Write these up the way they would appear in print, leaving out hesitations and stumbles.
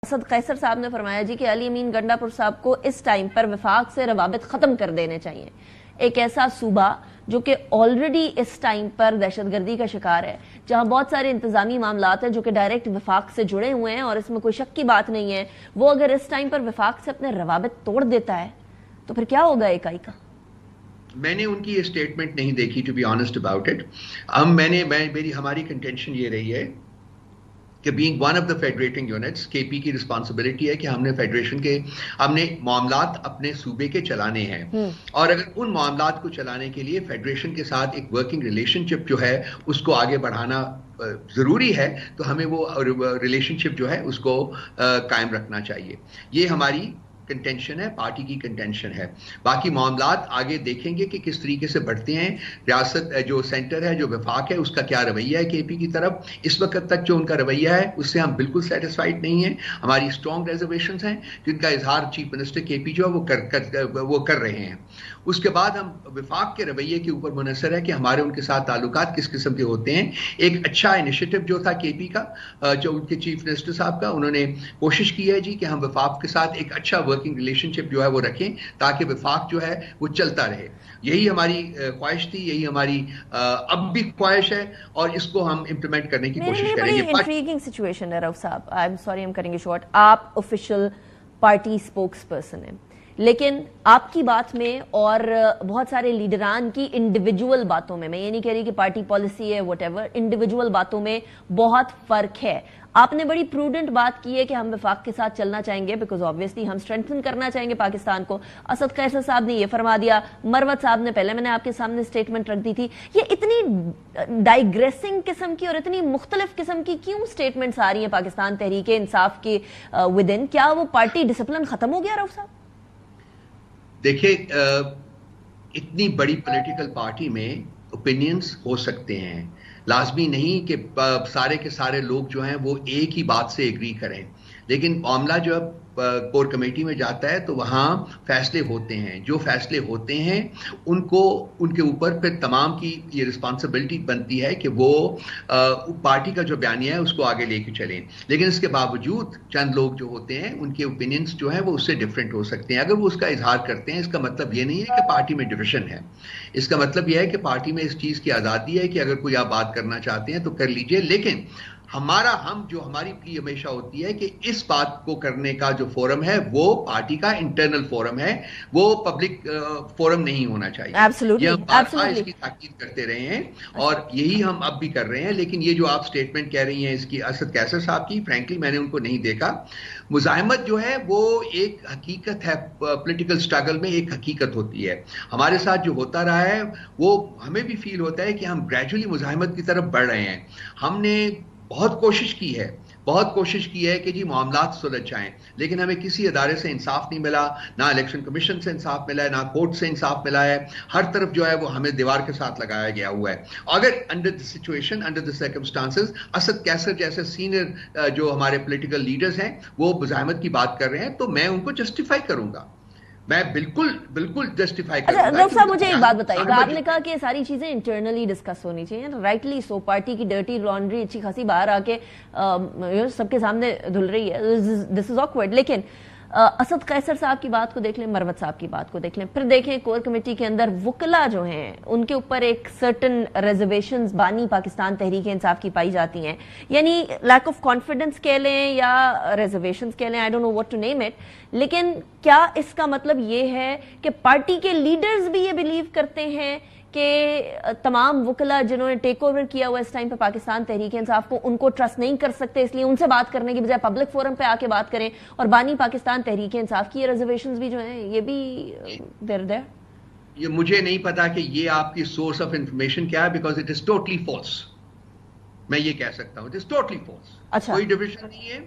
اسد قیصر صاحب نے فرمایا جی کہ علی امین گنڈاپور صاحب کو اس ٹائم پر وفاق سے روابط ختم کر دینے چاہیے. ایک ایسا صوبہ جو کہ آلریڈی اس ٹائم پر دہشت گردی کا شکار ہے, جہاں بہت سارے انتظامی معاملات ہیں جو کہ ڈائریکٹ وفاق سے جڑے ہوئے ہیں اور اس میں کوئی شک کی بات نہیں ہے, وہ اگر اس ٹائم پر وفاق سے اپنے روابط توڑ دیتا ہے تو پھر کیا ہوگا اکائی کا؟ میں نے ان کی یہ سٹیٹمنٹ نہیں دیکھی, to be honest about it. ہماری کنٹینشن یہ رہی ہے کہ being one of the federating units, K P کی رسپانسبلٹی ہے کہ ہم نے فیڈریشن کے ہم نے معاملات اپنے صوبے کے چلانے ہیں, اور اگر ان معاملات کو چلانے کے لیے فیڈریشن کے ساتھ ایک ورکنگ ریلیشن شپ جو ہے اس کو آگے بڑھانا ضروری ہے, تو ہمیں وہ ریلیشن شپ جو ہے اس کو قائم رکھنا چاہیے. یہ ہماری کنٹینشن ہے, پارٹی کی کنٹینشن ہے. باقی معاملات آگے دیکھیں گے کہ کس طریقے سے بڑھتے ہیں. ریاست جو سینٹر ہے, جو وفاق ہے, اس کا کیا رویہ ہے کے پی کی طرف. اس وقت تک جو ان کا رویہ ہے اس سے ہم بالکل سیٹسفائیڈ نہیں ہیں. ہماری اسٹرانگ ریزرویشنز ہیں جن کا اظہار چیف منسٹر کے پی جو ہے وہ کر رہے ہیں. اس کے بعد ہم وفاق کے رویے کے اوپر منحصر ہے کہ ہمارے ان کے ساتھ تعلقات کس قسم کے ہوتے ہیں. ایک اچھا انیشیٹو جو تھا کے پی کا, جو ان کے چیف منسٹر صاحب کا, انہوں نے کوشش کی ہے جی کہ ہم وفاق کے ساتھ ایک اچھا ورکنگ ریلیشن شپ جو ہے وہ رکھیں تاکہ وفاق جو ہے وہ چلتا رہے. یہی ہماری خواہش تھی, یہی ہماری اب بھی خواہش ہے, اور اس کو ہم امپلیمنٹ کرنے کی کوشش کریں گے. انٹریگنگ سچویشن ہے رؤف صاحب, I am sorry I am cutting you short. آپ آفیشیل پارٹی اسپوکس پرسن ہیں, لیکن آپ کی بات میں اور بہت سارے لیڈران کی انڈیویجول باتوں میں یہ نہیں کہہ رہی کہ پارٹی پالیسی ہے وٹ ایور, انڈیویجول باتوں میں بہت فرق ہے. آپ نے بڑی پروڈنٹ بات کی ہے کہ ہم وفاق کے ساتھ چلنا چاہیں گے بیکاز آبویسلی ہم اسٹرینتھن کرنا چاہیں گے پاکستان کو. اسد قیصر صاحب نے یہ فرما دیا, مروت صاحب نے پہلے میں نے آپ کے سامنے اسٹیٹمنٹ رکھ دی تھی. یہ اتنی ڈائیگریسنگ قسم کی اور اتنی مختلف قسم کی کیوں اسٹیٹمنٹس آ رہی ہیں پاکستان تحریک انصاف کے ود ان؟ کیا وہ پارٹی ڈسپلن ختم ہو گیا رؤف صاحب؟ دیکھیں, اتنی بڑی پولیٹیکل پارٹی میں اوپینینز ہو سکتے ہیں, لازمی نہیں کہ سارے کے سارے لوگ جو ہیں وہ ایک ہی بات سے ایگری کریں, لیکن معاملہ جو کور کمیٹی میں جاتا ہے تو وہاں فیصلے ہوتے ہیں. جو فیصلے ہوتے ہیں ان کے اوپر پھر تمام کی یہ رسپانسبلٹی بنتی ہے کہ وہ پارٹی کا جو بیانیہ ہے اس کو آگے لے کے چلیں. لیکن اس کے باوجود چند لوگ جو ہوتے ہیں ان کے اوپینینز جو ہیں وہ اس سے ڈفرینٹ ہو سکتے ہیں. اگر وہ اس کا اظہار کرتے ہیں, اس کا مطلب یہ نہیں ہے کہ پارٹی میں ڈویژن ہے. اس کا مطلب یہ ہے کہ پارٹی میں اس چیز کی آزادی ہے کہ اگر کوئی آپ بات کرنا چاہتے ہیں تو کر لیجئے, لیکن ہماری پلی ہمیشہ ہوتی ہے کہ اس بات کو کرنے کا جو فورم ہے وہ پارٹی کا انٹرنل فورم ہے, وہ پبلک فورم نہیں ہونا چاہیے. یہ ہم اس کی تاکید کرتے رہے ہیں اور یہی ہم اب بھی کر رہے ہیں. لیکن یہ جو آپ سٹیٹمنٹ کہہ رہی ہیں اس کی اسد قیصر صاحب کی, فرینکلی میں نے ان کو نہیں دیکھا. مزاحمت جو ہے وہ ایک حقیقت ہے, پولیٹیکل سٹرگل میں ایک حقیقت ہوتی ہے. ہمارے ساتھ جو ہوتا رہا ہے وہ ہمیں بھی فیل ہوتا ہے کہ ہم گریجولی مزاحمت کی طرف بڑھ رہے ہیں. ہم نے بہت کوشش کی ہے کہ جی معاملات سلجھ جائیں, لیکن ہمیں کسی ادارے سے انصاف نہیں ملا, نہ الیکشن کمیشن سے انصاف ملا ہے, نہ کورٹ سے انصاف ملا ہے. ہر طرف جو ہے وہ ہمیں دیوار کے ساتھ لگایا گیا ہوا ہے. اگر under the situation, under the circumstances, Asad Qaiser جیسے سینئر جو ہمارے پولیٹیکل لیڈرز ہیں وہ مزاحمت کی بات کر رہے ہیں تو میں ان کو جسٹیفائی کروں گا, میں بالکل جسٹیفائی کروں گا. رؤف صاحب مجھے ایک بات بتائیے گا, آپ نے کہا کہ یہ ساری چیزیں انٹرنلی ڈسکس ہونی چاہیے, رائٹلی سو. پارٹی کی ڈرٹی لانڈری اچھی خاصی باہر آ کے سب کے سامنے دھل رہی ہے, دس از آکورڈ. لیکن اسد قیصر صاحب کی بات کو دیکھ لیں, مروت صاحب کی بات کو دیکھ لیں, پھر دیکھیں کور کمیٹی کے اندر وکلا جو ہیں ان کے اوپر ایک سرٹن ریزرویشنز بانی پاکستان تحریک انصاف کی پائی جاتی ہیں, یعنی لیک آف کانفیڈنس کہہ لیں یا ریزرویشنز کہہ لیں, I don't know what to name it. لیکن کیا اس کا مطلب یہ ہے کہ پارٹی کے لیڈرز بھی یہ بلیو کرتے ہیں کہ تمام وکلا جنہوں نے ٹیک اوور کیا ہوا اس ٹائم پہ پاکستان تحریک انصاف کو, ان کو ٹرسٹ نہیں کر سکتے, اس لیے ان سے بات کرنے کی بجائے پبلک فورم پہ آ کے بات کریں, اور بانی پاکستان تحریک انصاف کی یہ ریزرویشنز بھی جو ہیں یہ بھی دیر یہ مجھے نہیں پتا کہ یہ آپ کی سورس آف انفارمیشن کیا ہے, because it is totally false. میں یہ کہہ سکتا ہوں, اٹ از ٹوٹلی فالس. اچھا, کوئی ڈویژن نہیں ہے.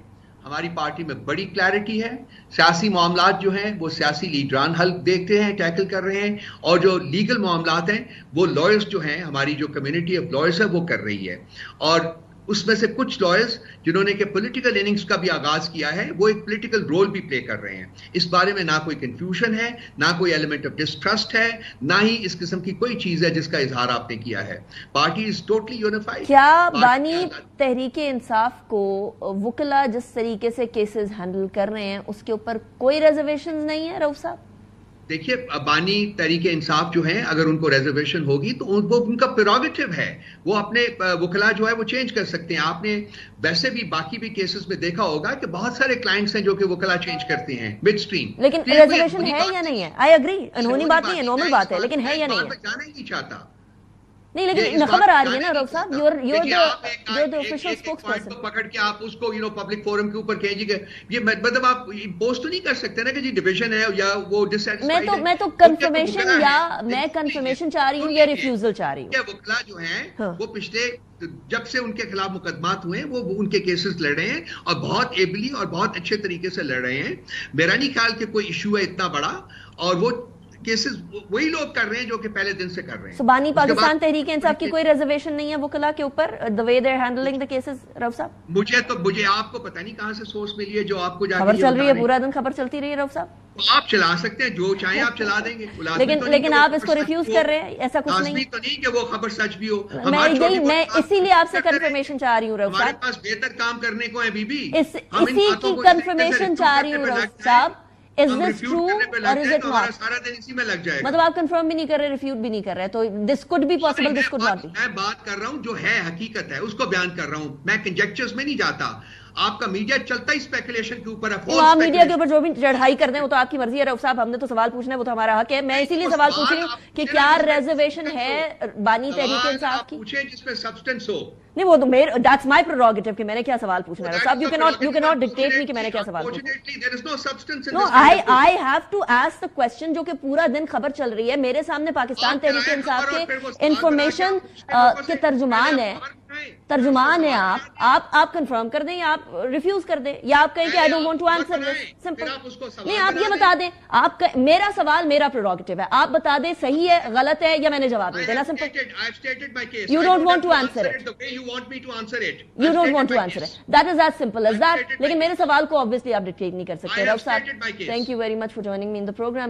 ہماری پارٹی میں بڑی کلیئرٹی ہے. سیاسی معاملات جو ہیں وہ سیاسی لیڈران حل دیکھتے ہیں, ٹیکل کر رہے ہیں, اور جو لیگل معاملات ہیں وہ لائرز جو ہیں, ہماری جو کمیونٹی آف لائرز ہے وہ کر رہی ہے. اور اس میں سے کچھ لائرز جنہوں نے کہ پولیٹیکل اننگز کا بھی آغاز کیا ہے وہ ایک پولیٹیکل رول بھی پلے کر رہے ہیں. اس بارے میں نہ کوئی کنفیوژن ہے, نہ کوئی ایلیمنٹ آف ڈسٹرسٹ ہے, نہ ہی اس قسم کی کوئی چیز ہے جس کا اظہار آپ نے کیا ہے. Party is totally unified. کیا بانی تحریک انصاف کو وکلا جس طریقے سے کیسز ہینڈل کر رہے ہیں اس کے اوپر کوئی ریزرویشن نہیں ہے رؤوف صاحب؟ دیکھیے بانی تحریک انصاف جو ہیں اگر ان کو ریزرویشن ہوگی تو وہ ان کا پریروگیٹو ہے, وہ اپنے وکلا جو ہے وہ چینج کر سکتے ہیں. آپ نے ویسے بھی باقی بھی کیسز میں دیکھا ہوگا کہ بہت سارے کلائنٹس ہیں جو کہ وکلا چینج کرتے ہیں مڈ اسٹریم. لیکن ریزرویشن ہے یا نہیں ہے؟ آئی اگری, انہونی بات نہیں ہے, نارمل بات ہے, لیکن ہے یا نہیں ہے؟ جانا ہی نہیں چاہتا. نہیں لیکن خبر آ رہی ہے نا رؤوف صاحب, you're the official spokesperson. پکڑ کے آپ اس کو پبلک فورم کے اوپر کہیں جی کہ یہ مطلب آپ پوسٹ تو نہیں کر سکتے نا کہ جی ڈویژن ہے یا وہ ڈسسیٹسفائیڈ ہے. میں تو کنفرمیشن یا میں کنفرمیشن چاہ رہی ہوں یا ریفیوزل چاہ رہی ہوں. وکلا جو ہیں وہ پچھلے جب سے ان کے خلاف مقدمات ہوئے ہیں وہ ان کے کیسز لڑ رہے ہیں اور بہت ایبلی اور بہت اچھے طریقے سے لڑ رہے ہیں. میرا نہیں خیال کہ کوئی ایشو ہے اتنا بڑا, اور وہ کیسز وہی لوگ کر رہے ہیں جو کہ پہلے دن سے کر رہے ہیں. سبانی پاکستان تحریک انصاف کی کوئی ریزرویشن نہیں ہے وکلا کے اوپر the way they're handling the cases رؤوف صاحب؟ مجھے آپ کو پتہ نہیں کہاں سے سورس ملی ہے جو آپ کو خبر چل رہی ہے, پورا دن خبر چلتی رہی ہے رؤوف صاحب. آپ چلا سکتے ہیں جو چاہیں آپ چلا دیں گے, لیکن آپ اس کو ریفیوز کر رہے ہیں, ایسا کچھ نہیں تو نہیں کہ وہ خبر سچ بھی ہو. میں اسی لیے آپ سے کنفرمیشن چاہ رہی ہوں رؤوف صاحب. ہمارے پاس بہتر کام کرنے کو ہے بی بی, اسی کی کنفرمیشن چاہ رہی ہوں رؤوف صاحب. Is this true or is it not? سارا دن اسی میں لگ جائے گا. مطلب آپ کنفرم بھی نہیں کر رہے, ریفیوٹ بھی نہیں کر رہے, تو this could be possible, this could not be. میں بات کر رہا ہوں جو ہے حقیقت ہے اس کو بیان کر رہا ہوں, میں کنجیکچرز میں نہیں جاتا. آپ کا میڈیا چلتا ہی اسپیکولیشن کے اوپر ہے. آپ میڈیا کے اوپر جو بھی چڑھائی کر دیں وہ تو آپ کی مرضی ہے رؤوف صاحب, ہم نے تو سوال پوچھنا ہے, وہ تو ہمارا حق ہے. میں اسی لیے سوال پوچھ رہی ہوں کہ کیا ریزرویشن ہے بانی تحریک انصاف کی؟ پوچھیں جس میں سبسٹنس ہو. نہیں وہ تو that's my prerogative کہ میں نے کیا سوال پوچھنا ہے صاحب. You cannot dictate me کہ میں نے کیا سوال پوچھنا. No, I have to ask the question جو کہ پورا دن خبر چل رہی ہے میرے سامنے. پاکستان تحریک انصاف کے انفارمیشن کے ترجمان ہیں آپ کنفرم کر دیں یا آپ ریفیوز کر دیں, یا آپ کہیں کہ I don't want to answer this. Simple. نہیں آپ یہ بتا دیں, آپ میرا سوال میرا پریروگیٹو ہے, آپ بتا دیں صحیح ہے غلط ہے یا میں نے جواب نہیں دینا. Simple. You don't want to answer it. You don't want to answer it. That is as simple as that. لیکن میرے سوال کو obviously آپ ڈکٹیٹ نہیں کر سکتے. رؤوف صاحب, thank you very much for joining me in the program.